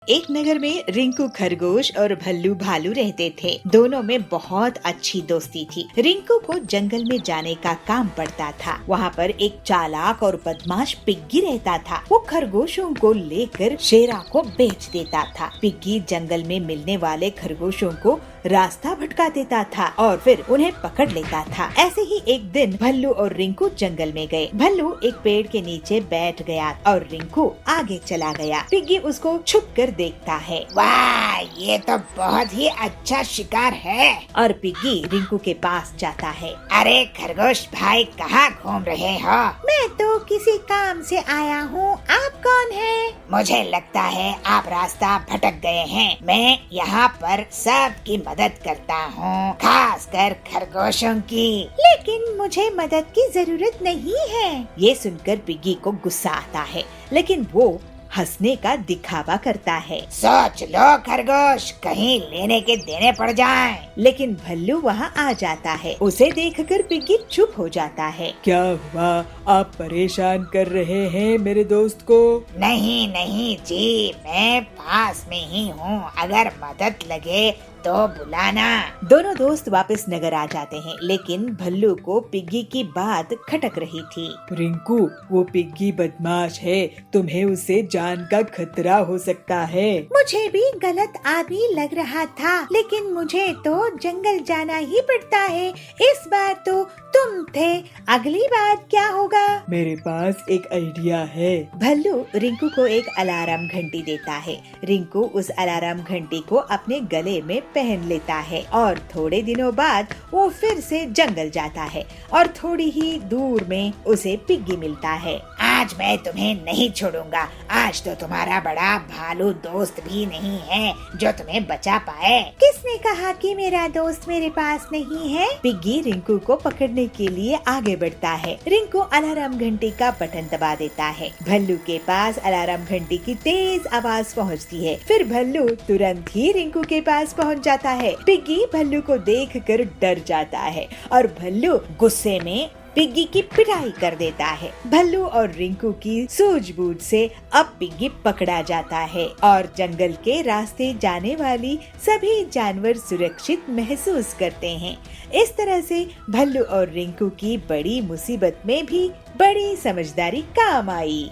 एक नगर में रिंकू खरगोश और भल्लू भालू रहते थे। दोनों में बहुत अच्छी दोस्ती थी। रिंकू को जंगल में जाने का काम पड़ता था। वहाँ पर एक चालाक और बदमाश पिग्गी रहता था। वो खरगोशों को लेकर शेरा को बेच देता था। पिग्गी जंगल में मिलने वाले खरगोशों को रास्ता भटका देता था और फिर उन्हें पकड़ लेता था। ऐसे ही एक दिन भल्लू और रिंकू जंगल में गए। भल्लू एक पेड़ के नीचे बैठ गया और रिंकू आगे चला गया। पिग्गी उसको छुप कर देखता है। वाह, ये तो बहुत ही अच्छा शिकार है। और पिग्गी रिंकू के पास जाता है। अरे खरगोश भाई, कहाँ घूम रहे हो? मैं तो किसी काम से आया हूँ। आप कौन हैं? मुझे लगता है आप रास्ता भटक गए हैं। मैं यहाँ पर सबकी मदद करता हूँ, खासकर खरगोशों की। लेकिन मुझे मदद की जरूरत नहीं है। ये सुनकर पिग्गी को गुस्सा आता है, लेकिन वो हंसने का दिखावा करता है। सोच लो खरगोश, कहीं लेने के देने पड़ जाएं। लेकिन भल्लू वहाँ आ जाता है। उसे देखकर पिग्गी चुप हो जाता है। क्या हुआ? आप परेशान कर रहे हैं मेरे दोस्त को? नहीं नहीं जी, मैं पास में ही हूँ। अगर मदद लगे तो बुलाना। दोनों दोस्त वापस नगर आ जाते हैं, लेकिन भल्लू को पिग्गी की बात खटक रही थी। रिंकू, वो पिग्गी बदमाश है। तुम्हें उसे जान का खतरा हो सकता है। मुझे भी गलत आदमी लग रहा था, लेकिन मुझे तो जंगल जाना ही पड़ता है। इस बार तो तुम थे, अगली बार क्या होगा? मेरे पास एक आइडिया है। भल्लू रिंकू को एक अलार्म घंटी देता है। रिंकू उस अलार्म घंटी को अपने गले में पहन लेता है और थोड़े दिनों बाद वो फिर से जंगल जाता है और थोड़ी ही दूर में उसे पिग्गी मिलता है। आज मैं तुम्हें नहीं छोड़ूंगा। आज तो तुम्हारा बड़ा भालू दोस्त भी नहीं है जो तुम्हें बचा पाए। किसने कहा कि मेरा दोस्त मेरे पास नहीं है? पिग्गी रिंकू को पकड़ने के लिए आगे बढ़ता है। रिंकू अलार्म घंटी का बटन दबा देता है। भल्लू के पास अलार्म घंटी की तेज आवाज पहुंचती है। फिर भल्लू तुरंत ही रिंकू के पास पहुंच जाता है। पिग्गी भल्लू को देखकर डर जाता है और भल्लू गुस्से में पिग्गी की पिटाई कर देता है। भल्लू और रिंकू की सूझबूझ से अब पिग्गी पकड़ा जाता है और जंगल के रास्ते जाने वाली सभी जानवर सुरक्षित महसूस करते हैं। इस तरह से भल्लू और रिंकू की बड़ी मुसीबत में भी बड़ी समझदारी काम आई।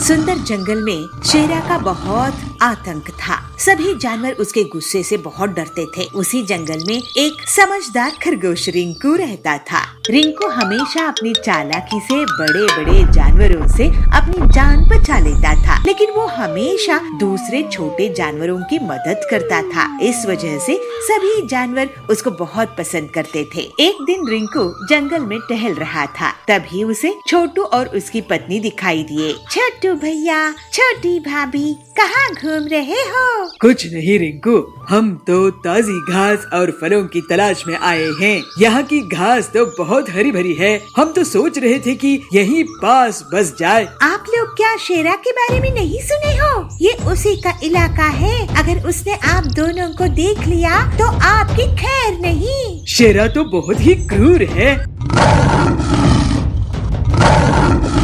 सुंदर जंगल में शेरा का बहुत आतंक था। सभी जानवर उसके गुस्से से बहुत डरते थे। उसी जंगल में एक समझदार खरगोश रिंकू रहता था। रिंकू हमेशा अपनी चालाकी से बड़े बड़े जानवरों से अपनी जान बचा लेता था, लेकिन वो हमेशा दूसरे छोटे जानवरों की मदद करता था। इस वजह से सभी जानवर उसको बहुत पसंद करते थे। एक दिन रिंकू जंगल में टहल रहा था, तभी उसे छोटू और उसकी पत्नी दिखाई दिए। छोटू भैया, छोटी भाभी, कहाँ घूम रहे हो? कुछ नहीं रिंकू, हम तो ताजी घास और फलों की तलाश में आए हैं। यहाँ की घास तो बहुत हरी भरी है। हम तो सोच रहे थे कि यहीं पास बस जाए। आप लोग क्या शेरा के बारे में नहीं सुने हो? ये उसी का इलाका है। अगर उसने आप दोनों को देख लिया तो आपकी खैर नहीं। शेरा तो बहुत ही क्रूर है।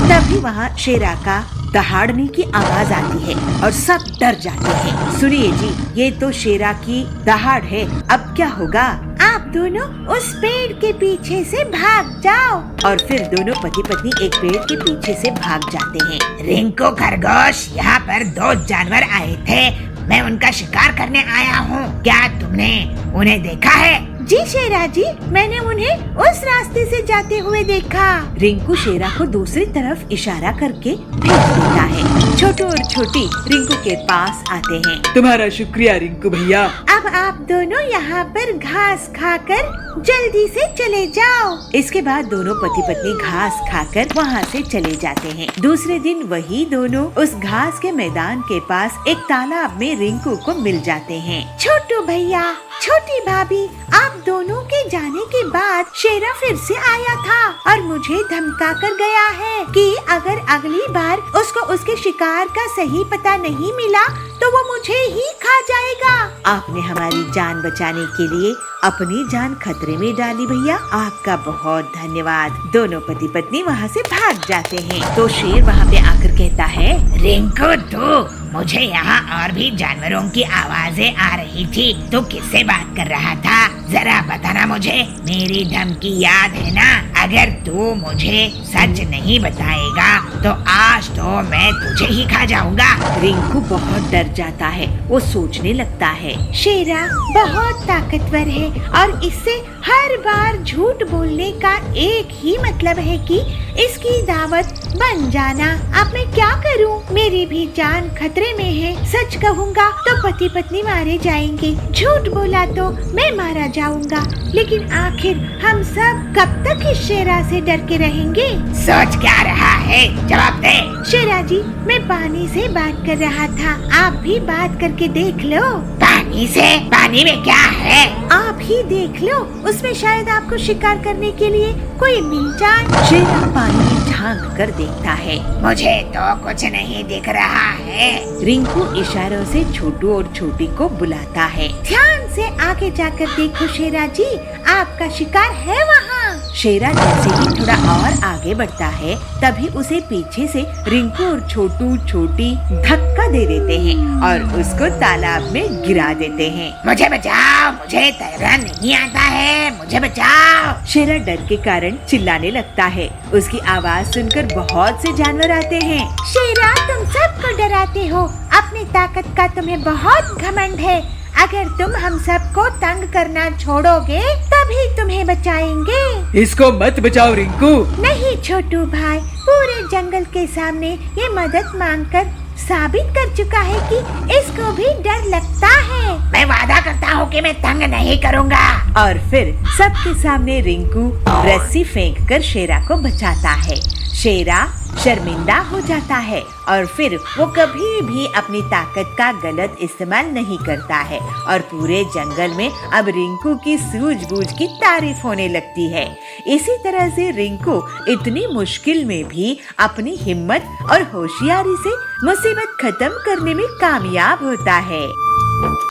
तभी वहाँ शेरा का दहाड़ने की आवाज आती है और सब डर जाते हैं। सुनिए जी, ये तो शेरा की दहाड़ है। अब क्या होगा? आप दोनों उस पेड़ के पीछे से भाग जाओ। और फिर दोनों पति पत्नी एक पेड़ के पीछे से भाग जाते हैं। रिंकू खरगोश, यहाँ पर 2 जानवर आए थे। मैं उनका शिकार करने आया हूँ। क्या तुमने उन्हें देखा है? जी शेरा जी, मैंने उन्हें उस रास्ते से जाते हुए देखा। रिंकू शेरा को दूसरी तरफ इशारा करके भेज देता है। छोटू और छोटी रिंकू के पास आते हैं। तुम्हारा शुक्रिया रिंकू भैया। अब आप दोनों यहाँ पर घास खाकर जल्दी से चले जाओ। इसके बाद दोनों पति पत्नी घास खाकर वहाँ से चले जाते हैं। दूसरे दिन वही दोनों उस घास के मैदान के पास एक तालाब में रिंकू को मिल जाते हैं। छोटू भैया, छोटी भाभी, आप दोनों के जाने के बाद शेरा फिर से आया था और मुझे धमका कर गया है कि अगर अगली बार उसको उसके शिकार का सही पता नहीं मिला तो वो मुझे ही खा जाएगा। आपने हमारी जान बचाने के लिए अपनी जान खतरे में डाली भैया, आपका बहुत धन्यवाद। दोनों पति पत्नी वहाँ से भाग जाते हैं तो शेर वहाँ पे आकर कहता है, रिंकू तू, मुझे यहाँ और भी जानवरों की आवाजें आ रही थी, तू किससे बात कर रहा था? जरा बताना मुझे, मेरी धमकी याद है ना? अगर तू मुझे सच नहीं बताएगा तो आज तो मैं तुझे ही खा जाऊंगा। रिंकू बहुत डर जाता है, वो सोचने लगता है, शेरा बहुत ताकतवर है और इससे हर बार झूठ बोलने का एक ही मतलब है कि इसकी दावत बन जाना। अब मैं क्या करूं? मेरी भी जान खतरे में है। सच कहूंगा तो पति पत्नी मारे जाएंगे, झूठ बोला तो मैं मारा जाऊंगा। लेकिन आखिर हम सब कब तक इस शेरा से डर के रहेंगे? सोच क्या रहा है? जवाब दे। शेरा जी, मैं पानी से बात कर रहा था, आप भी बात करके देख लो। पानी से? पानी में क्या है? आप ही देख लो, उसमें शायद आपको शिकार करने के लिए कोई मिल जाए। शेरा पानी में झांक कर देखता है, मुझे तो कुछ नहीं दिख रहा है। रिंकू इशारों से छोटू और छोटी को बुलाता है। ध्यान से आगे जाकर देखो शेरा जी, आपका शिकार है वहाँ। शेरा जैसे ही थोड़ा और आगे बढ़ता है तभी उसे पीछे से रिंकू और छोटू छोटी धक्का दे देते हैं और उसको तालाब में गिरा देते हैं। मुझे बचाओ, मुझे तैरना नहीं आता है, मुझे बचाओ। शेरा डर के कारण चिल्लाने लगता है। उसकी आवाज सुनकर बहुत से जानवर आते हैं। शेरा, तुम सबको डराते हो, अपनी ताकत का तुम्हें बहुत घमंड है। अगर तुम हम सबको तंग करना छोड़ोगे तभी तुम्हें बचाएंगे। इसको मत बचाओ रिंकू। नहीं छोटू भाई, पूरे जंगल के सामने ये मदद मांगकर साबित कर चुका है कि इसको भी डर लगता है। मैं वादा करता हूँ कि मैं तंग नहीं करूँगा। और फिर सबके सामने रिंकू रस्सी फेंककर शेरा को बचाता है। शेरा शर्मिंदा हो जाता है और फिर वो कभी भी अपनी ताकत का गलत इस्तेमाल नहीं करता है और पूरे जंगल में अब रिंकू की सूझबूझ की तारीफ होने लगती है। इसी तरह से रिंकू इतनी मुश्किल में भी अपनी हिम्मत और होशियारी से मुसीबत खत्म करने में कामयाब होता है।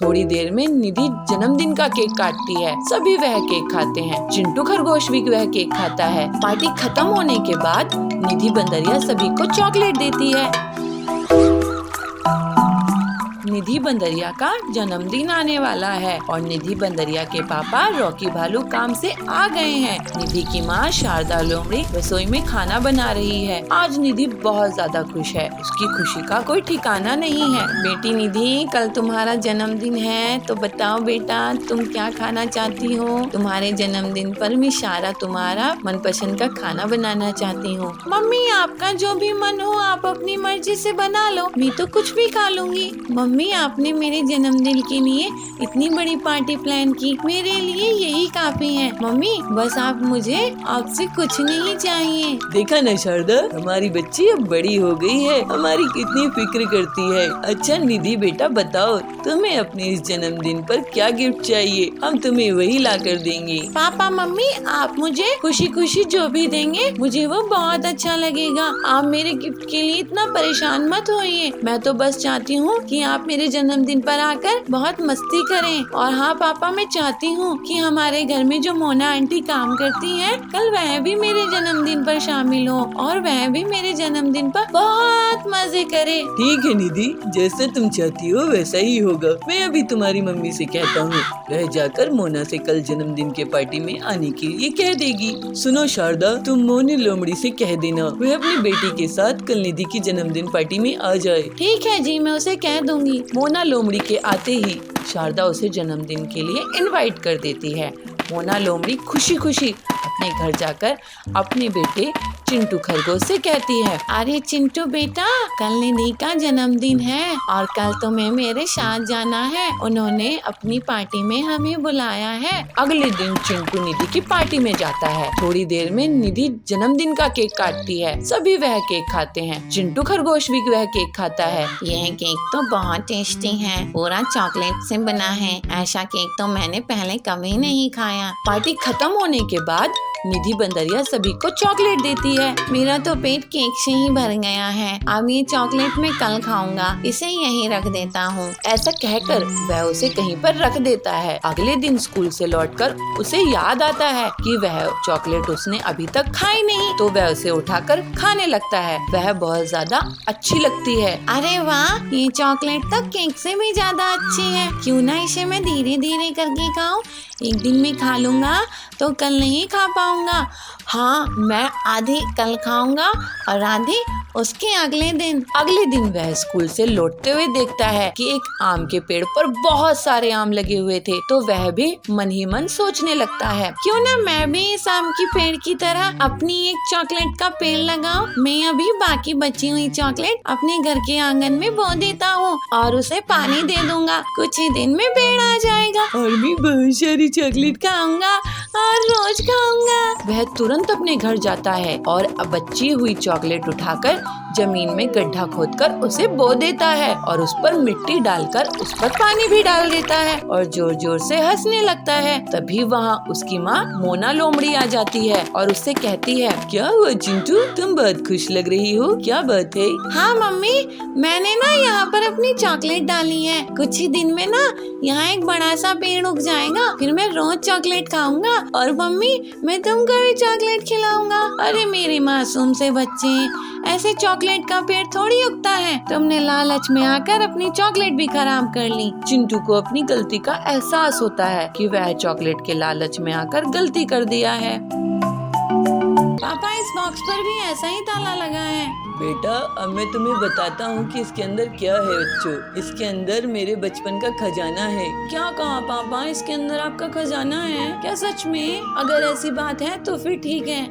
थोड़ी देर में निधि जन्मदिन का केक काटती है। सभी वह केक खाते हैं। चिंटू खरगोश भी वह केक खाता है। पार्टी खत्म होने के बाद निधि बंदरिया सभी को चॉकलेट देती है। निधि बंदरिया का जन्मदिन आने वाला है और निधि बंदरिया के पापा रॉकी भालू काम से आ गए हैं। निधि की माँ शारदा लोमड़ी रसोई में खाना बना रही है। आज निधि बहुत ज्यादा खुश है। उसकी खुशी का कोई ठिकाना नहीं है। बेटी निधि, कल तुम्हारा जन्मदिन है तो बताओ बेटा, तुम क्या खाना चाहती हो? तुम्हारे जन्मदिन पर मैं शारा तुम्हारा मनपसंद का खाना बनाना चाहती हूँ। मम्मी, आपका जो भी मन हो आप अपनी मर्जी से बना लो, मैं तो कुछ भी खा लूंगी। मम्मी, आपने मेरे जन्मदिन के लिए इतनी बड़ी पार्टी प्लान की, मेरे लिए यही काफी है। मम्मी, बस आप मुझे आपसे कुछ नहीं चाहिए। देखा ना शारदा, हमारी बच्ची अब बड़ी हो गई है, हमारी कितनी फिक्र करती है। अच्छा निधि बेटा, बताओ तुम्हें अपने इस जन्मदिन पर क्या गिफ्ट चाहिए? हम तुम्हें वही ला कर देंगे। पापा मम्मी, आप मुझे खुशी खुशी जो भी देंगे मुझे वो बहुत अच्छा लगेगा। आप मेरे गिफ्ट के लिए इतना परेशान मत होइए। मैं तो बस चाहती हूँ कि आप मेरे जन्मदिन पर आकर बहुत मस्ती करें। और हाँ पापा, मैं चाहती हूँ कि हमारे घर में जो मोना आंटी काम करती हैं, कल वह भी मेरे जन्मदिन पर शामिल हो और वह भी मेरे जन्मदिन पर बहुत मजे करे। ठीक है निधि, जैसा तुम चाहती हो वैसा ही होगा। मैं अभी तुम्हारी मम्मी से कहता हूँ, रह जाकर मोना से कल जन्मदिन के पार्टी में आने के लिए कह देगी। सुनो शारदा, तुम मोनी लोमड़ी से कह देना वह अपनी बेटी के साथ कल निधि की जन्मदिन पार्टी में आ जाए। ठीक है जी, मैं उसे कह दूंगी। मोना लोमड़ी के आते ही शारदा उसे जन्मदिन के लिए इनवाइट कर देती है। मोना लोमड़ी खुशी खुशी अपने घर जाकर अपने बेटे चिंटू खरगोश से कहती है, अरे चिंटू बेटा, कल निधि का जन्मदिन है और कल तुम्हें मेरे साथ जाना है। उन्होंने अपनी पार्टी में हमें बुलाया है। अगले दिन चिंटू निधि की पार्टी में जाता है। थोड़ी देर में निधि जन्मदिन का केक काटती है। सभी वह केक खाते हैं। चिंटू खरगोश भी वह केक खाता है। यह केक तो बहुत टेस्टी है, पूरा चॉकलेट से बना है। ऐसा केक तो मैंने पहले कभी नहीं खाया। पार्टी खत्म होने के बाद निधि बंदरिया सभी को चॉकलेट देती है। मेरा तो पेट केक से ही भर गया है। अब ये चॉकलेट मैं कल खाऊंगा, इसे यहीं रख देता हूँ। ऐसा कहकर वह उसे कहीं पर रख देता है। अगले दिन स्कूल से लौटकर उसे याद आता है कि वह चॉकलेट उसने अभी तक खाई नहीं, तो वह उसे उठाकर खाने लगता है। वह बहुत ज्यादा अच्छी लगती है। अरे वाह, ये चॉकलेट तो केक से भी ज्यादा अच्छी है। क्यों ना इसे मैं धीरे धीरे करके खाऊं। एक दिन में खा लूंगा तो कल नहीं खा पाऊंगा। हाँ, मैं आधी कल खाऊंगा और आधी उसके अगले दिन वह स्कूल से लौटते हुए देखता है कि एक आम के पेड़ पर बहुत सारे आम लगे हुए थे। तो वह भी मन ही मन सोचने लगता है, क्यों ना मैं भी इस आम की पेड़ की तरह अपनी एक चॉकलेट का पेड़ लगाऊं। मैं अभी बाकी बची हुई चॉकलेट अपने घर के आंगन में बो देता हूँ और उसे पानी दे दूंगा। कुछ ही दिन में पेड़ आ जाएगा और भी बहुत सारी चॉकलेट खाऊंगा और रोज खाऊंगा। वह तुरंत अपने घर जाता है और बची हुई चॉकलेट उठाकर जमीन में गड्ढा खोदकर उसे बो देता है और उस पर मिट्टी डालकर उस पर पानी भी डाल देता है और जोर जोर से हंसने लगता है। तभी वहाँ उसकी माँ मोना लोमड़ी आ जाती है और उससे कहती है, क्या हुआ चिंटू, तुम बहुत खुश लग रही हो, क्या बात है? हाँ मम्मी, मैंने ना यहाँ पर अपनी चॉकलेट डाली है। कुछ ही दिन में ना यहाँ एक बड़ा सा पेड़ उग जाएगा, फिर मैं रोज चॉकलेट खाऊंगा और मम्मी मैं तुमको भी चॉकलेट खिलाऊंगा। अरे मेरे मासूम से बच्चे, ऐसे चॉकलेट का पेड़ थोड़ी उगता है। तुमने लालच में आकर अपनी चॉकलेट भी खराब कर ली। चिंटू को अपनी गलती का एहसास होता है कि वह चॉकलेट के लालच में आकर गलती कर दिया है। पापा, इस बॉक्स पर भी ऐसा ही ताला लगा है। बेटा, अब मैं तुम्हें बताता हूँ कि इसके अंदर क्या है बच्चों। इसके अंदर मेरे बचपन का खजाना है। क्या कहा पापा, इसके अंदर आपका खजाना है? क्या सच में? अगर ऐसी बात है तो फिर ठीक है।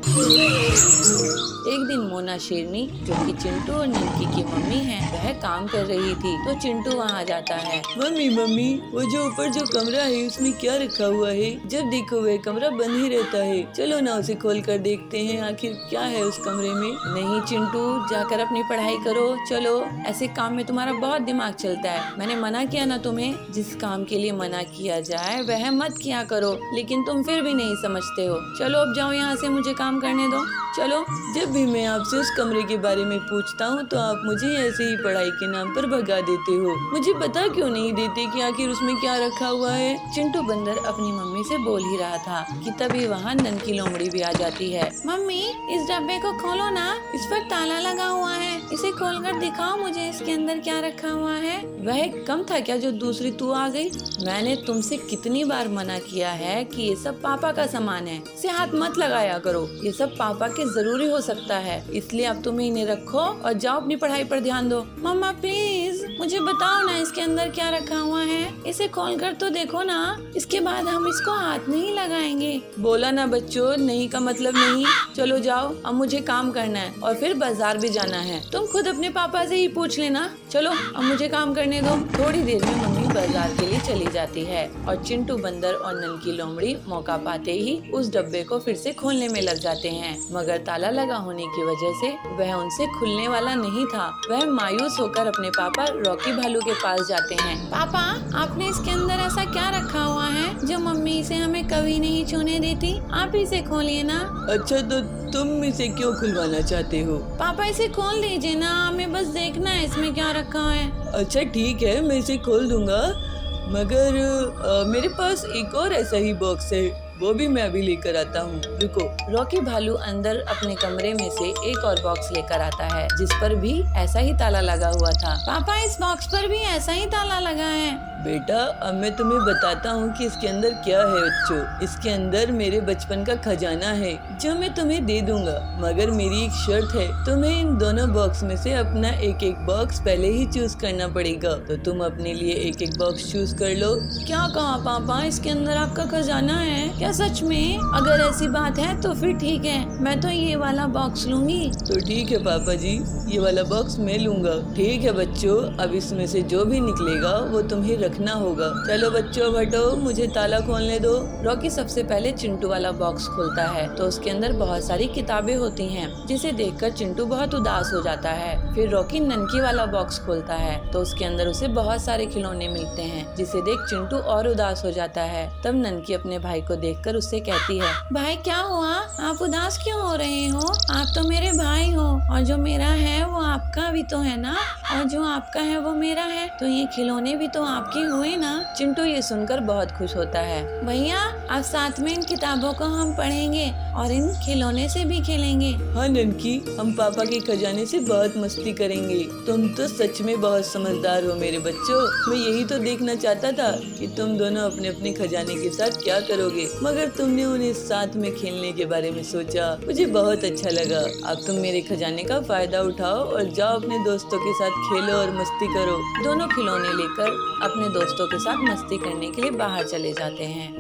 एक दिन मोना शेरनी, जो कि चिंटू और निमकी की मम्मी है, वह काम कर रही थी। तो चिंटू वहाँ जाता है। मम्मी वो जो ऊपर जो कमरा है उसमें क्या रखा हुआ है? जब देखो वह कमरा बंद ही रहता है। चलो ना उसे खोल कर देखते हैं, आखिर क्या है उस कमरे में। नहीं चिंटू, जाकर अपनी पढ़ाई करो। चलो, ऐसे काम में तुम्हारा बहुत दिमाग चलता है। मैंने मना किया ना तुम्हें, जिस काम के लिए मना किया जाए वह मत किया करो, लेकिन तुम फिर भी नहीं समझते हो। चलो अब जाओ यहाँ से, मुझे काम करने दो। चलो। जब भी मैं आपसे उस कमरे के बारे में पूछता हूँ तो आप मुझे ऐसे ही पढ़ाई के नाम पर भगा देते हो। मुझे बता क्यों नहीं देते कि आखिर उसमें क्या रखा हुआ है? चिंटू बंदर अपनी मम्मी से बोल ही रहा था कि तभी वहाँ ननकी लोमड़ी भी आ जाती है। मम्मी, इस डब्बे को खोलो ना, इस पर ताला लगा हुआ है। इसे खोलकर दिखाओ मुझे, इसके अंदर क्या रखा हुआ है। वह कम था क्या जो दूसरी तू आ गई? मैंने तुमसे कितनी बार मना किया है कि ये सब पापा का सामान है, इसे हाथ मत लगाया करो। ये सब पापा के जरूरी हो सकता है, इसलिए अब तुम इन्हें रखो और जाओ अपनी पढ़ाई पर ध्यान दो। मम्मा प्लीज मुझे बताओ ना, इसके अंदर क्या रखा हुआ है। इसे खोलकर तो देखो ना, इसके बाद हम इसको हाथ नहीं लगाएंगे। बोला ना बच्चों, नहीं का मतलब नहीं। चलो जाओ, अब मुझे काम करना है और फिर बाजार भी जाना है। तुम खुद अपने पापा से ही पूछ लेना। चलो अब मुझे काम करने दो। थोड़ी देर में मम्मी बाजार के लिए चली जाती है और चिंटू बंदर और ननकी लोमड़ी मौका पाते ही उस डब्बे को फिर से खोलने में लग जाते हैं, मगर ताला लगा होने की वजह से वह उनसे खुलने वाला नहीं था। वह मायूस होकर अपने पापा रॉकी भालू के पास जाते हैं। पापा, आपने इसके अंदर ऐसा क्या रखा हुआ है जो मम्मी इसे हमें कभी नहीं छूने देती? आप इसे खोलिए ना। अच्छा, तो तुम इसे क्यों खुलवाना चाहते हो? पापा इसे खोल दीजिए ना, हमें बस देखना है इसमें क्या रखा है। अच्छा ठीक है, मैं इसे खोल दूंगा, मगर मेरे पास एक और ऐसा ही बॉक्स है, वो भी मैं अभी लेकर आता हूँ, रुको। रॉकी भालू अंदर अपने कमरे में से एक और बॉक्स लेकर आता है जिस पर भी ऐसा ही ताला लगा हुआ था। पापा, इस बॉक्स पर भी ऐसा ही ताला लगा है। बेटा अब मैं तुम्हें बताता हूँ कि इसके अंदर क्या है बच्चों। इसके अंदर मेरे बचपन का खजाना है जो मैं तुम्हें दे दूंगा, मगर मेरी एक शर्त है, तुम्हें इन दोनों बॉक्स में से अपना एक एक बॉक्स पहले ही चूज करना पड़ेगा। तो तुम अपने लिए एक एक बॉक्स चूज कर लो। क्या कहा पापा, इसके अंदर आपका खजाना है क्या सच में? अगर ऐसी बात है तो फिर ठीक है, मैं तो ये वाला बॉक्स लूंगी। तो ठीक है पापा जी, ये वाला बॉक्स मैं लूंगा। ठीक है बच्चों, अब इसमें से जो भी निकलेगा वो तुम्हें रखना होगा। चलो बच्चों हटो, मुझे ताला खोलने दो। रॉकी सबसे पहले चिंटू वाला बॉक्स खोलता है तो उसके अंदर बहुत सारी किताबें होती हैं, जिसे देखकर चिंटू बहुत उदास हो जाता है। फिर रॉकी ननकी वाला बॉक्स खोलता है तो उसके अंदर उसे बहुत सारे खिलौने मिलते हैं, जिसे देख चिंटू और उदास हो जाता है। तब ननकी अपने भाई को देखकर उससे कहती है, भाई क्या हुआ, आप उदास क्यों हो रहे हो? आप तो मेरे भाई हो और जो मेरा है वो आपका भी तो है ना, और जो आपका है वो मेरा है, तो ये खिलौने भी तो आपके हुए ना। चिंटू ये सुनकर बहुत खुश होता है। भैया अब साथ में इन किताबों को हम पढ़ेंगे और इन खिलौने से भी खेलेंगे। हाँ ननकी, हम पापा के खजाने से बहुत मस्ती करेंगे। तुम तो सच में बहुत समझदार हो मेरे बच्चों। मैं यही तो देखना चाहता था कि तुम दोनों अपने अपने खजाने के साथ क्या करोगे, मगर तुमने उन्हें साथ में खेलने के बारे में सोचा। मुझे बहुत अच्छा लगा। अब तुम मेरे खजाने का फायदा उठाओ और जाओ अपने दोस्तों के साथ खेलो और मस्ती करो। दोनों खिलौने लेकर अपने दोस्तों के साथ मस्ती करने के लिए बाहर चले जाते हैं।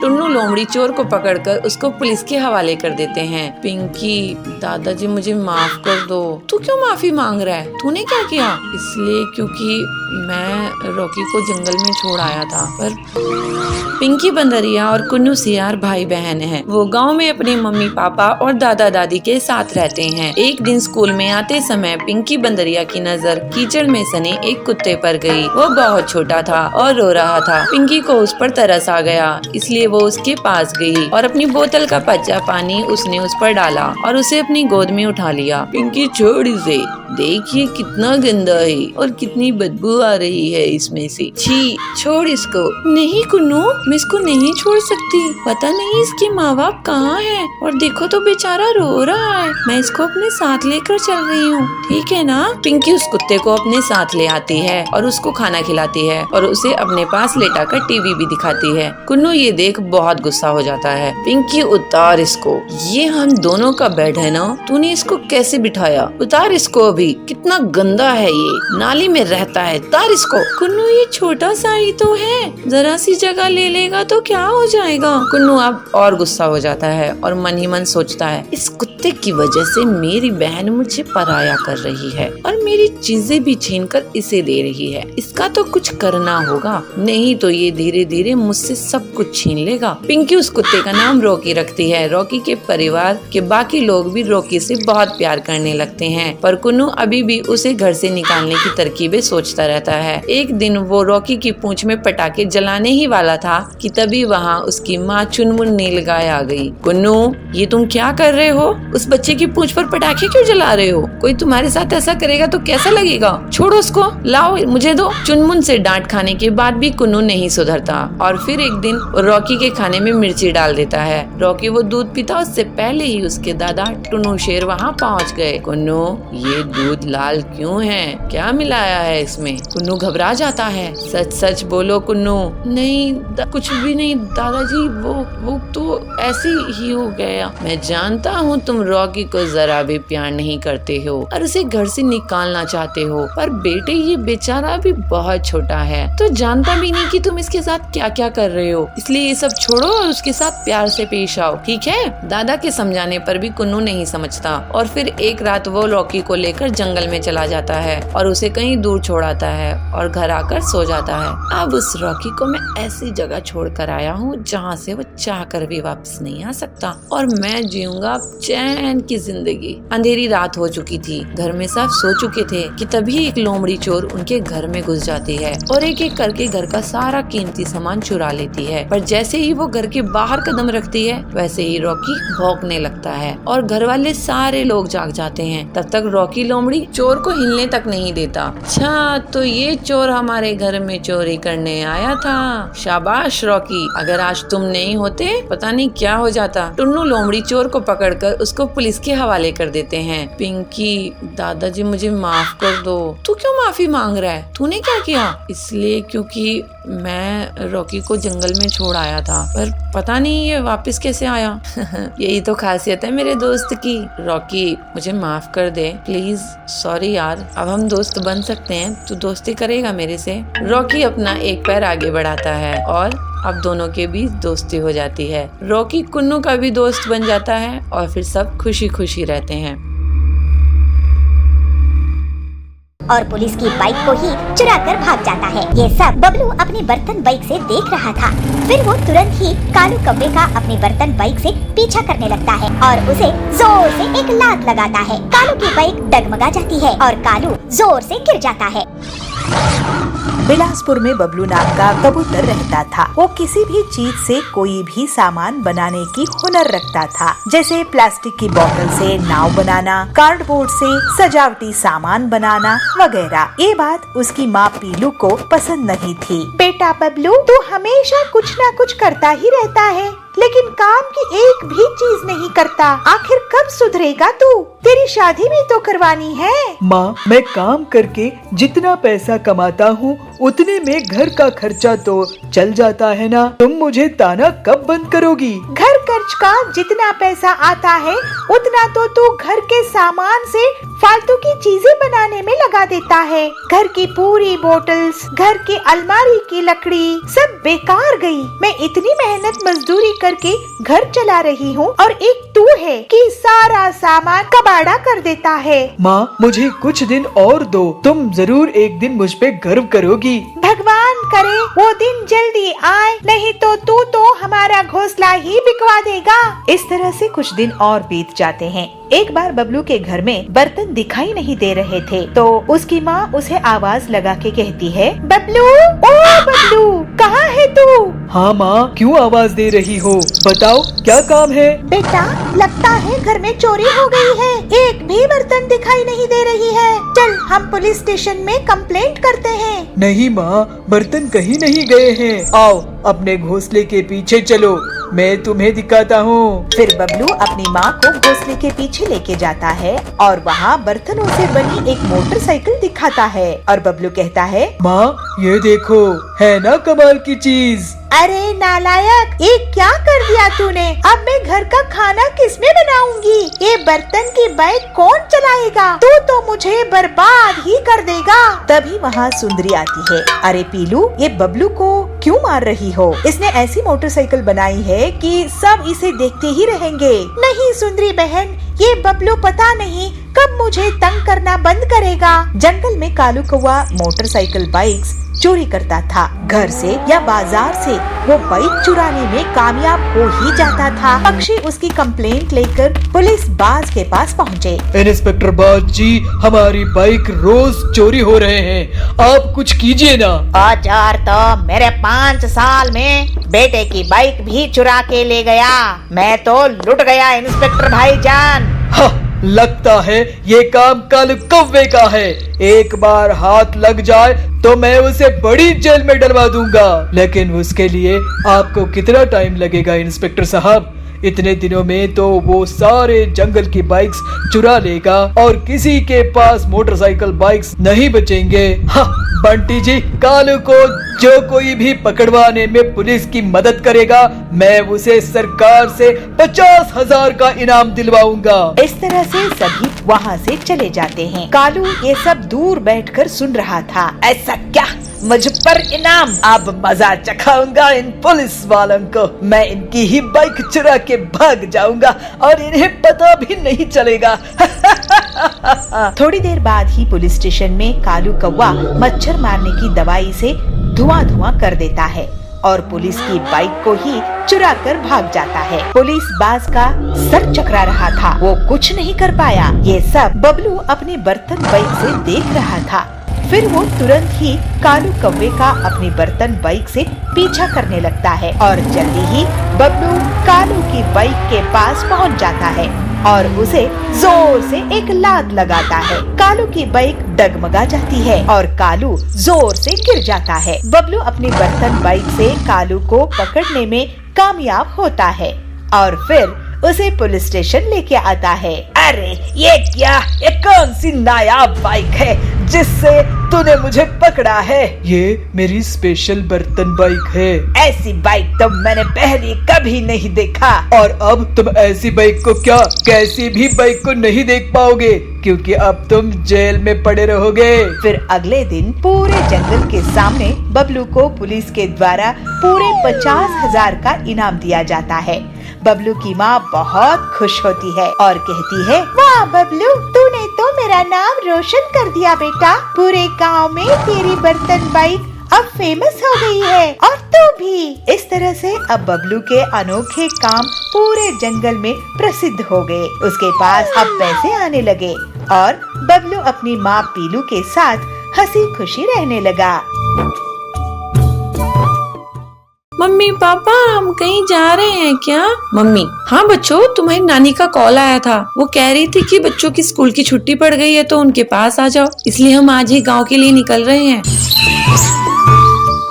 टुन्नू लोमड़ी चोर को पकड़कर उसको पुलिस के हवाले कर देते हैं। पिंकी, दादाजी मुझे माफ कर दो। तू क्यों माफी मांग रहा है? तूने क्या किया? इसलिए क्योंकि मैं रॉकी को जंगल में छोड़ आया था। पर पिंकी बंदरिया और कुन्नू सियार भाई बहन हैं। वो गांव में अपने मम्मी पापा और दादा दादी के साथ रहते हैं। एक दिन स्कूल में आते समय पिंकी बंदरिया की नजर कीचड़ में सने एक कुत्ते पर गई। वो बहुत छोटा था और रो रहा था। पिंकी को उस पर तरस आ गया, इसलिए वो उसके पास गई और अपनी बोतल का कच्चा पानी उसने उस पर डाला और उसे अपनी गोद में उठा लिया। पिंकी छोड़ इसे, देखिए कितना गंदा है और कितनी बदबू आ रही है इसमें से। छी, छोड़ इसको। नहीं कुन्नू, मैं इसको नहीं छोड़ सकती। पता नहीं इसके माँ बाप कहाँ हैं, और देखो तो बेचारा रो रहा है। मैं इसको अपने साथ लेकर चल रही हूँ, ठीक है ना? पिंकी उस कुत्ते को अपने साथ ले आती है और उसको खाना खिलाती है और उसे अपने पास लेटाकर टीवी भी दिखाती है। कुन्नू ये देख बहुत गुस्सा हो जाता है। पिंकी उतार इसको, ये हम दोनों का बेड है ना, तूने इसको कैसे बिठाया? उतार इसको अभी, कितना गंदा है ये, नाली में रहता है, उतार इसको। कुन्नू ये छोटा सा ही तो है, जरा सी जगह ले लेगा तो क्या हो जाएगा? कुन्नू अब और गुस्सा हो जाता है और मन ही मन सोचता है, इस कुत्ते की वजह से मेरी बहन मुझे पराया कर रही है और मेरी चीजें भी छीनकर इसे दे रही है। इसका तो कुछ करना होगा, नहीं तो ये धीरे धीरे मुझसे सब कुछ छीन लेगा। पिंकी उस कुत्ते का नाम रॉकी रखती है। रॉकी के परिवार के बाकी लोग भी रॉकी से बहुत प्यार करने लगते हैं, पर कुन्नू अभी भी उसे घर से निकालने की तरकीबें सोचता रहता है। एक दिन वो रॉकी की पूंछ में पटाखे जलाने ही वाला था कि तभी वहाँ उसकी माँ चुनमुन नीलगाय आ गई। कुन्नू, ये तुम क्या कर रहे हो? उस बच्चे की पूंछ पर पटाखे क्यों जला रहे हो? कोई तुम्हारे साथ ऐसा करेगा तो कैसा लगेगा? छोड़ो उसको, लाओ मुझे दो। चुनमुन से डांट खाने के बाद भी कुन्नू नहीं सुधरता और फिर एक दिन रॉकी के खाने में मिर्ची डाल देता है। रॉकी वो दूध पीता उससे पहले ही उसके दादा टुन्नू शेर वहाँ पहुँच गए। कुन्नू, ये दूध लाल क्यों है? क्या मिलाया है इसमें? कुन्नू घबरा जाता है। सच सच बोलो कुन्नू। नहीं, कुछ भी नहीं दादाजी, वो तो ऐसे ही हो गया। मैं जानता हूँ तुम रॉकी को जरा भी प्यार नहीं करते हो और उसे घर से निकालना चाहते हो, पर बेटे ये बेचारा भी बहुत छोटा है, तो जानता भी नहीं कि तुम इसके साथ क्या क्या कर रहे हो। इसलिए ये सब छोड़ो और उसके साथ प्यार से पेश आओ, ठीक है? दादा के समझाने पर भी कुन्नू नहीं समझता और फिर एक रात वो रॉकी को लेकर जंगल में चला जाता है और उसे कहीं दूर छोड़ाता है और घर आकर सो जाता है। अब उस रॉकी को मैं ऐसी जगह छोड़ कर आया हूँ जहाँ से वो चाह कर भी वापस नहीं आ सकता और मैं जीऊंगा चैन की जिंदगी। अंधेरी रात हो चुकी थी, घर में सब सो चुके थे कि तभी एक लोमड़ी चोर उनके घर में घुस जाती है और एक एक करके घर का सारा कीमती सामान चुरा लेती है। पर जैसे ही वो घर के बाहर कदम रखती है वैसे ही रॉकी भौंकने लगता है और घर वाले सारे लोग जाग जाते हैं। तब तक रॉकी लोमड़ी चोर को हिलने तक नहीं देता। अच्छा, तो ये चोर हमारे घर में चोरी करने आया था। शाबाश रॉकी, अगर आज तुम नहीं होते पता नहीं क्या हो जाता। टुन्नू लोमड़ी चोर को पकड़कर उसको पुलिस के हवाले कर देते हैं। पिंकी, दादाजी मुझे माफ कर दो। तू क्यों माफी मांग रहा है? तूने क्या किया? इसलिए क्योंकि मैं रॉकी को जंगल में छोड़ आया था, पर पता नहीं ये वापस कैसे आया। यही तो खासियत है मेरे दोस्त की। रॉकी मुझे माफ कर दे प्लीज। सॉरी यार, अब हम दोस्त बन सकते हैं। तू दोस्ती करेगा मेरे से? रॉकी अपना एक पैर आगे बढ़ाता है और अब दोनों के बीच दोस्ती हो जाती है। रॉकी कुन्नू का भी दोस्त बन जाता है और फिर सब खुशी खुशी रहते हैं। और पुलिस की बाइक को ही चुरा कर भाग जाता है। ये सब बबलू अपनी बर्तन बाइक से देख रहा था। फिर वो तुरंत ही कालू कौवे का अपनी बर्तन बाइक से पीछा करने लगता है और उसे जोर से एक लात लगाता है। कालू की बाइक डगमगा जाती है और कालू जोर से गिर जाता है। बिलासपुर में बबलू नाम का कबूतर रहता था। वो किसी भी चीज से कोई भी सामान बनाने की हुनर रखता था, जैसे प्लास्टिक की बोतल से नाव बनाना, कार्डबोर्ड से सजावटी सामान बनाना वगैरह। ये बात उसकी माँ पीलू को पसंद नहीं थी। बेटा बबलू, तू हमेशा कुछ न कुछ करता ही रहता है, लेकिन काम की एक भी चीज नहीं करता। आखिर कब सुधरेगा तू? तेरी शादी भी तो करवानी है। माँ, मैं काम करके जितना पैसा कमाता हूँ उतने में घर का खर्चा तो चल जाता है ना। तुम मुझे ताना कब बंद करोगी? घर खर्च का जितना पैसा आता है उतना तो तू घर के सामान से फालतू की चीजें बनाने में लगा देता है। घर की पूरी बोतल्स, घर की अलमारी की लकड़ी सब बेकार गई। मैं इतनी मेहनत मजदूरी करके घर चला रही हूँ और एक तू है कि सारा सामान कबाड़ा कर देता है। माँ, मुझे कुछ दिन और दो। तुम जरूर एक दिन मुझ पे गर्व करोगी। भगवान करे वो दिन जल्दी आए, नहीं तो तू तो हमारा घोंसला ही बिकवा देगा। इस तरह से कुछ दिन और बीत जाते हैं। एक बार बबलू के घर में बर्तन दिखाई नहीं दे रहे थे, तो उसकी माँ उसे आवाज लगा के कहती है, बबलू, ओ बबलू, कहाँ है तू? हाँ माँ, क्यों आवाज दे रही हो? बताओ क्या काम है? बेटा, लगता है घर में चोरी हो गई है। एक भी बर्तन दिखाई नहीं दे रही है। चल हम पुलिस स्टेशन में कंप्लेंट करते हैं। नहीं माँ, बर्तन कहीं नहीं गए हैं। आओ अपने घोंसले के पीछे चलो, मैं तुम्हें दिखाता हूँ। फिर बबलू अपनी माँ को घोंसले के पीछे लेके जाता है और वहाँ बर्तनों से बनी एक मोटरसाइकिल दिखाता है और बबलू कहता है, माँ ये देखो, है ना कमाल की चीज। अरे नालायक, ये क्या कर दिया तूने? अब मैं घर का खाना किसमें बनाऊंगी? ये बर्तन की बाइक कौन चलाएगा? तू तो मुझे बर्बाद ही कर देगा। तभी वहाँ सुंदरी आती है। अरे पीलू, ये बबलू को क्यों मार रही हो? इसने ऐसी मोटरसाइकिल बनाई है कि सब इसे देखते ही रहेंगे। नहीं सुंदरी बहन, ये बबलू पता नहीं कब मुझे तंग करना बंद करेगा। जंगल में कालू कौवा मोटरसाइकिल बाइक्स चोरी करता था। घर से या बाजार से वो बाइक चुराने में कामयाब हो ही जाता था। पक्षी उसकी कंप्लेंट लेकर पुलिस बाज के पास पहुँचे। इंस्पेक्टर बाज जी, हमारी बाइक रोज चोरी हो रहे हैं, आप कुछ कीजिए ना। औजार तो मेरे 5 साल में बेटे की बाइक भी चुरा के ले गया। मैं तो लुट गया इंस्पेक्टर भाईजान। लगता है ये काम कालू कौवे का है। एक बार हाथ लग जाए तो मैं उसे बड़ी जेल में डलवा दूंगा। लेकिन उसके लिए आपको कितना टाइम लगेगा इंस्पेक्टर साहब? इतने दिनों में तो वो सारे जंगल की बाइक्स चुरा लेगा और किसी के पास मोटरसाइकिल बाइक्स नहीं बचेंगे। बंटी जी, कालू को जो कोई भी पकड़वाने में पुलिस की मदद करेगा, मैं उसे सरकार से 50,000 का इनाम दिलवाऊंगा। इस तरह से सभी वहाँ से चले जाते हैं। कालू ये सब दूर बैठकर सुन रहा था। ऐसा क्या? मुझ पर इनाम? अब मजा चखाऊंगा इन पुलिस वालों को। मैं इनकी ही बाइक चुरा के भाग जाऊंगा और इन्हें पता भी नहीं चलेगा। थोड़ी देर बाद ही पुलिस स्टेशन में कालू कौवा मच्छर मारने की दवाई से धुआं धुआं कर देता है और पुलिस की बाइक को ही चुरा कर भाग जाता है। पुलिस बाज का सर चकरा रहा था, वो कुछ नहीं कर पाया। ये सब बबलू अपने बर्तन बाइक से देख रहा था। फिर वो तुरंत ही कालू कौवे का अपनी बर्तन बाइक से पीछा करने लगता है और जल्दी ही बबलू कालू की बाइक के पास पहुंच जाता है और उसे जोर से एक लात लगाता है। कालू की बाइक डगमगा जाती है और कालू जोर से गिर जाता है। बबलू अपनी बर्तन बाइक से कालू को पकड़ने में कामयाब होता है और फिर उसे पुलिस स्टेशन लेके आता है। अरे ये कौन सी नायाब बाइक है जिससे तूने मुझे पकड़ा है? ये मेरी स्पेशल बर्तन बाइक है। ऐसी बाइक तो मैंने पहले कभी नहीं देखा। और अब तुम ऐसी बाइक को क्या कैसी भी बाइक को नहीं देख पाओगे, क्योंकि अब तुम जेल में पड़े रहोगे। फिर अगले दिन पूरे जंगल के सामने बबलू को पुलिस के द्वारा पूरे 50,000 का इनाम दिया जाता है। बबलू की माँ बहुत खुश होती है और कहती है, वाह बबलू, तूने तो मेरा नाम रोशन कर दिया बेटा। पूरे गांव में तेरी बर्तन बाइक अब फेमस हो गई है और तू भी। इस तरह से अब बबलू के अनोखे काम पूरे जंगल में प्रसिद्ध हो गए। उसके पास अब पैसे आने लगे और बबलू अपनी माँ पीलू के साथ हंसी खुशी रहने लगा। मम्मी पापा हम कहीं जा रहे हैं क्या? मम्मी, हाँ बच्चों, तुम्हारी नानी का कॉल आया था। वो कह रही थी कि बच्चों की स्कूल की छुट्टी पड़ गई है तो उनके पास आ जाओ, इसलिए हम आज ही गांव के लिए निकल रहे हैं।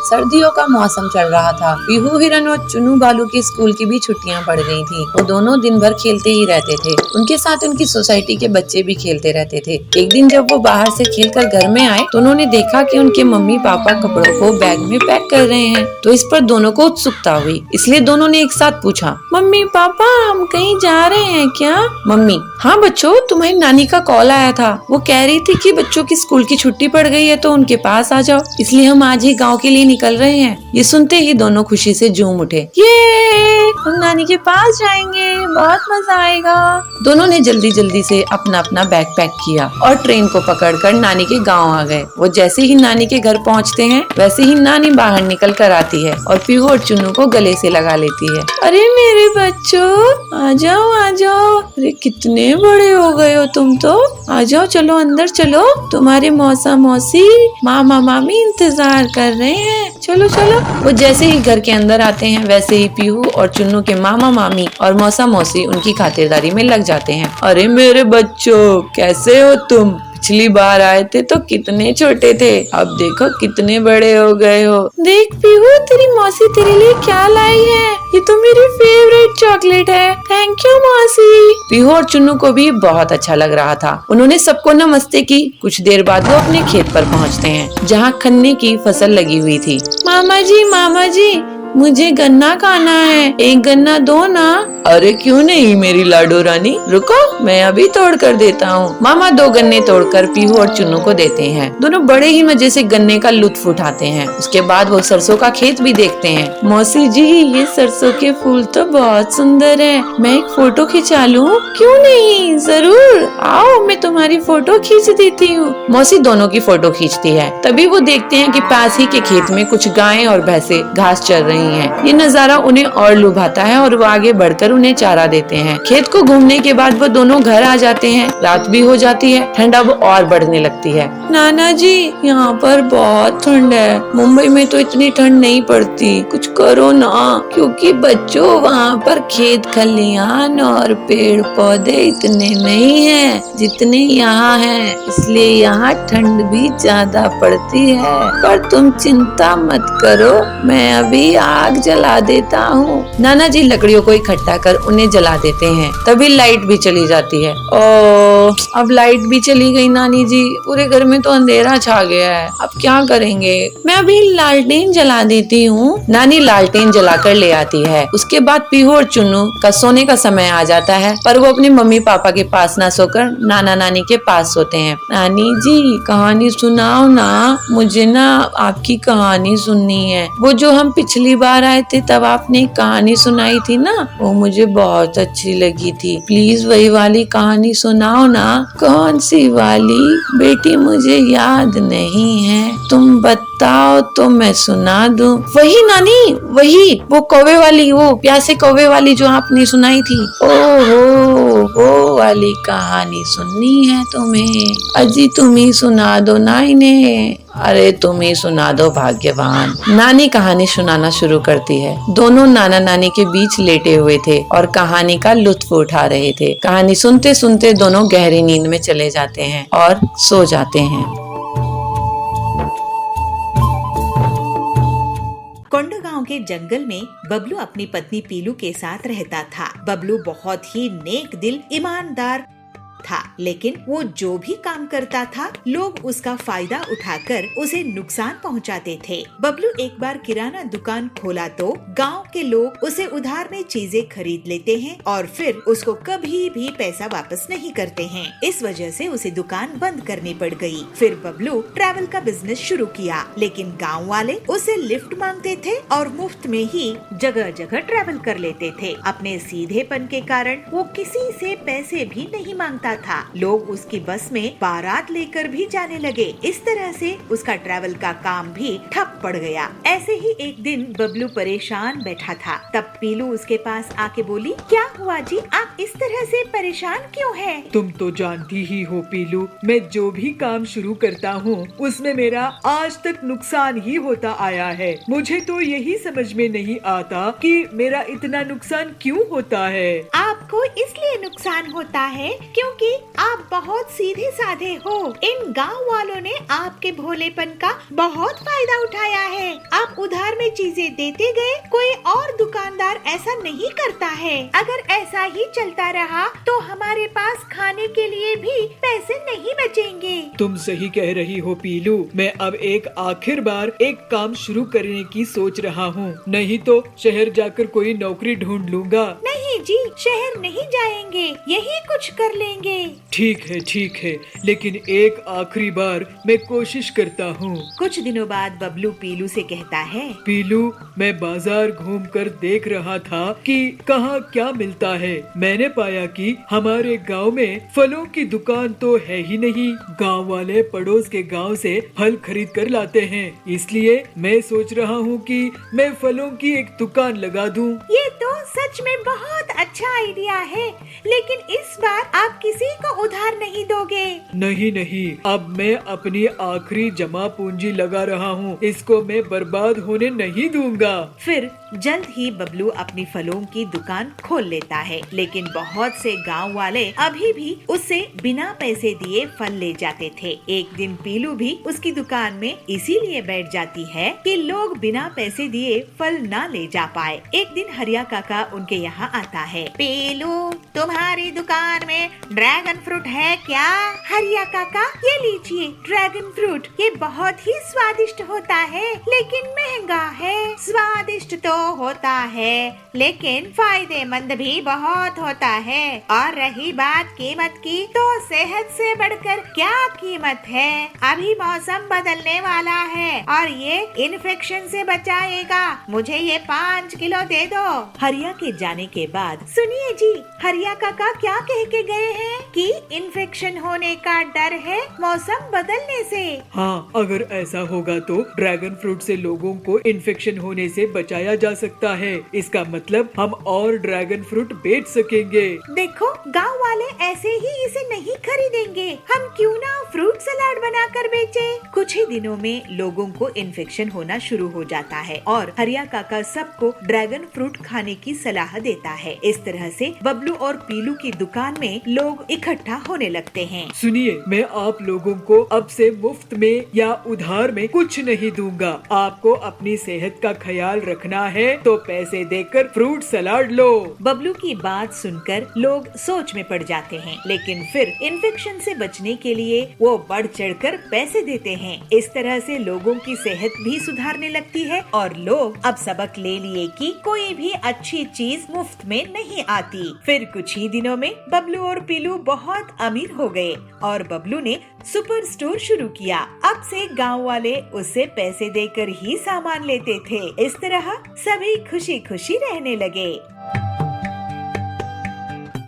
सर्दियों का मौसम चल रहा था। पीहू, हिरन और चुनू बालू की स्कूल की भी छुट्टियां पड़ गई थी। वो दोनों दिन भर खेलते ही रहते थे। उनके साथ उनकी सोसाइटी के बच्चे भी खेलते रहते थे। एक दिन जब वो बाहर से खेलकर घर में आए तो उन्होंने देखा कि उनके मम्मी पापा कपड़ों को बैग में पैक कर रहे हैं। तो इस पर दोनों को उत्सुकता हुई, इसलिए दोनों ने एक साथ पूछा, मम्मी पापा हम कहीं जा रहे हैं क्या? मम्मी, हाँ बच्चों, तुम्हारी नानी का कॉल आया था। वो कह रही थी कि बच्चों की स्कूल की छुट्टी पड़ गई है तो उनके पास आ जाओ, इसलिए हम आज ही गाँव के लिए निकल रहे हैं। ये सुनते ही दोनों खुशी से झूम उठे। ये हम नानी के पास जाएंगे, बहुत मजा आएगा। दोनों ने जल्दी जल्दी से अपना अपना बैग पैक किया और ट्रेन को पकड़कर नानी के गांव आ गए। वो जैसे ही नानी के घर पहुंचते हैं वैसे ही नानी बाहर निकल कर आती है और पीहू और चुनू को गले से लगा लेती है। अरे मेरे बच्चों, आ जाओ आ जाओ। अरे कितने बड़े हो गए हो तुम तो। आ जाओ, चलो अंदर चलो, तुम्हारे मौसा मौसी मामा मामी इंतजार कर रहे हैं। चलो चलो। वो जैसे ही घर के अंदर आते हैं वैसे ही पीहू और चुन्नू के मामा मामी और मौसा मौसी उनकी खातिरदारी में लग जाते हैं। अरे मेरे बच्चों, कैसे हो तुम? पिछली बार आए थे तो कितने छोटे थे, अब देखो कितने बड़े हो गए हो। देख पीहू, तेरी मौसी तेरे लिए क्या लाई है। ये तो मेरी फेवरेट चॉकलेट है। थैंक यू मौसी। पीहू और चुन्नू को भी बहुत अच्छा लग रहा था। उन्होंने सबको नमस्ते की। कुछ देर बाद वो अपने खेत पर पहुँचते हैं जहाँ गन्ने की फसल लगी हुई थी। मामा जी, मुझे गन्ना खाना है, एक गन्ना दो ना। अरे क्यों नहीं मेरी लाडो रानी, रुको मैं अभी तोड़ कर देता हूँ। मामा 2 गन्ने तोड़कर पीहू और चुन्नू को देते हैं। दोनों बड़े ही मजे से गन्ने का लुत्फ उठाते हैं। उसके बाद वो सरसों का खेत भी देखते हैं। मौसी जी, ये सरसों के फूल तो बहुत सुंदर है, मैं एक फोटो खिंचा लूं? क्यों नहीं, जरूर आओ, मैं तुम्हारी फोटो खींच देती हूँ। मौसी दोनों की फोटो खींचती है। तभी वो देखते हैं कि पास ही के खेत में कुछ गायें और भैंसे घास चर रही हैं। ये नजारा उन्हें और लुभाता है और वो आगे बढ़कर उन्हें चारा देते हैं। खेत को घूमने के बाद वो दोनों घर आ जाते हैं। रात भी हो जाती है। ठंड अब और बढ़ने लगती है। नाना जी, यहाँ पर बहुत ठंड है। मुंबई में तो इतनी ठंड नहीं पड़ती, कुछ करो ना। क्योंकि बच्चों, वहाँ पर खेत खलियान और पेड़ पौधे इतने नहीं हैं जितने यहाँ हैं, इसलिए यहाँ ठंड भी ज्यादा पड़ती है। पर तुम चिंता मत करो, मैं अभी आग जला देता हूँ। नाना जी लकड़ियों को इकट्ठा कर उन्हें जला देते हैं। तभी लाइट भी चली जाती है। ओ, अब लाइट भी चली गई नानी जी। पूरे घर में तो अंधेरा छा गया है, अब क्या करेंगे? मैं अभी लालटेन जला देती हूँ। नानी लालटेन जलाकर ले आती है। उसके बाद पीहू और चुन्नू का सोने का समय आ जाता है, पर वो अपने मम्मी पापा के पास ना सोकर नाना नानी के पास सोते हैं। नानी जी, कहानी सुनाओ ना, मुझे ना आपकी कहानी सुननी है। वो जो हम पिछली बार आए थे तब आपने कहानी सुनाई थी ना, वो मुझे बहुत अच्छी लगी थी। प्लीज वही वाली कहानी सुनाओ ना। कौन सी वाली बेटी? मुझे याद नहीं है, तुम बताओ तो मैं सुना दूं। वही नानी, वही वो कौवे वाली, वो प्यासे कौवे वाली जो आपने सुनाई थी। ओहो, वो वाली कहानी सुननी है तुम्हें? अजी तुम ही सुना दो ना इन्हें। अरे तुम ही सुना दो भाग्यवान। नानी कहानी सुनाना शुरू करती है। दोनों नाना नानी के बीच लेटे हुए थे और कहानी का लुत्फ उठा रहे थे। कहानी सुनते सुनते दोनों गहरी नींद में चले जाते हैं और सो जाते हैं। कोंडागांव के जंगल में बबलू अपनी पत्नी पीलू के साथ रहता था। बबलू बहुत ही नेक दिल, ईमानदार था, लेकिन वो जो भी काम करता था लोग उसका फायदा उठाकर उसे नुकसान पहुंचाते थे। बबलू एक बार किराना दुकान खोला तो गांव के लोग उसे उधार में चीजें खरीद लेते हैं और फिर उसको कभी भी पैसा वापस नहीं करते हैं। इस वजह से उसे दुकान बंद करनी पड़ गई। फिर बबलू ट्रैवल का बिजनेस शुरू किया, लेकिन गाँव वाले उसे लिफ्ट मांगते थे और मुफ्त में ही जगह जगह ट्रैवल कर लेते थे। अपने सीधेपन के कारण वो किसी से पैसे भी नहीं मांगता था। लोग उसकी बस में बारात लेकर भी जाने लगे। इस तरह से उसका ट्रैवल का काम भी ठप पड़ गया। ऐसे ही एक दिन बबलू परेशान बैठा था। तब पीलू उसके पास आके बोली, क्या हुआ जी, आप इस तरह से परेशान क्यों हैं? तुम तो जानती ही हो पीलू, मैं जो भी काम शुरू करता हूँ उसमें मेरा आज तक नुकसान ही होता आया है। मुझे तो यही समझ में नहीं आता कि मेरा इतना नुकसान क्यों होता है। आपको इसलिए नुकसान होता है क्योंकि आप बहुत सीधे साधे हो। इन गांव वालों ने आपके भोलेपन का बहुत फायदा उठाया है। आप उधार में चीजें देते गए, कोई और दुकानदार ऐसा नहीं करता है। अगर ऐसा ही चलता रहा तो हमारे पास खाने के लिए भी पैसे नहीं बचेंगे। तुम सही कह रही हो पीलू, मैं अब एक आखिर बार एक काम शुरू करने की सोच रहा हूँ, नहीं तो शहर जाकर कोई नौकरी ढूंढ लूंगा। नहीं जी, शहर नहीं जाएंगे, यही कुछ कर लेंगे। ठीक है, लेकिन एक आखिरी बार मैं कोशिश करता हूँ। कुछ दिनों बाद बबलू पीलू से कहता है, पीलू, मैं बाजार घूमकर देख रहा था कि कहाँ क्या मिलता है। मैंने पाया कि हमारे गांव में फलों की दुकान तो है ही नहीं। गांव वाले पड़ोस के गांव से फल खरीद कर लाते हैं, इसलिए मैं सोच रहा हूँ कि मैं फलों की एक दुकान लगा दूँ। ये तो सच में बहुत अच्छा आइडिया है, लेकिन इस बार आप किसी को उधार नहीं दोगे। नहीं, अब मैं अपनी आखिरी जमा पूंजी लगा रहा हूँ, इसको मैं बर्बाद होने नहीं दूंगा। फिर जल्द ही बबलू अपनी फलों की दुकान खोल लेता है, लेकिन बहुत से गांव वाले अभी भी उससे बिना पैसे दिए फल ले जाते थे। एक दिन पीलू भी उसकी दुकान में इसीलिए बैठ जाती है कि लोग बिना पैसे दिए फल ना ले जा पाए। एक दिन हरिया काका उनके यहाँ आता है। पीलू, तुम्हारी दुकान में ड्रैगन फ्रूट है क्या? हरिया काका, ये लीजिए ड्रैगन फ्रूट, ये बहुत ही स्वादिष्ट होता है, लेकिन महंगा है। स्वादिष्ट तो होता है, लेकिन फायदेमंद भी बहुत होता है। और रही बात कीमत की, तो सेहत से बढ़कर क्या कीमत है। अभी मौसम बदलने वाला है और ये इन्फेक्शन से बचाएगा। मुझे ये 5 किलो दे दो। हरिया के जाने के बाद, सुनिए जी, हरिया काका क्या कह के गए हैं कि इन्फेक्शन होने का डर है मौसम बदलने से। हाँ, अगर ऐसा होगा तो ड्रैगन फ्रूट से लोगों को इन्फेक्शन होने से बचाया जा सकता है। इसका मतलब हम और ड्रैगन फ्रूट बेच सकेंगे। देखो, गांव वाले ऐसे ही इसे नहीं खरीदेंगे। हम क्यों ना फ्रूट सलाद बनाकर बेचे। कुछ ही दिनों में लोगों को इन्फेक्शन होना शुरू हो जाता है और हरिया काका सबको ड्रैगन फ्रूट खाने की सलाह देता है। इस तरह से बबलू और पीलू की दुकान में लोग इकट्ठा होने लगते हैं। सुनिए, मैं आप लोगों को अब से मुफ्त में या उधार में कुछ नहीं दूंगा। आपको अपनी सेहत का ख्याल रखना है तो पैसे देकर फ्रूट सलाद लो। बबलू की बात सुनकर लोग सोच में पड़ जाते हैं, लेकिन फिर इन्फेक्शन से बचने के लिए वो बढ़ चढ़कर पैसे देते हैं। इस तरह से लोगों की सेहत भी सुधारने लगती है और लोग अब सबक ले लिए कि कोई भी अच्छी चीज मुफ्त में नहीं आती। फिर कुछ ही दिनों में बबलू और पीलू बहुत अमीर हो गए और बबलू ने सुपर स्टोर शुरू किया। अब से गांव वाले उससे पैसे देकर ही सामान लेते थे। इस तरह सभी खुशी खुशी रहने लगे।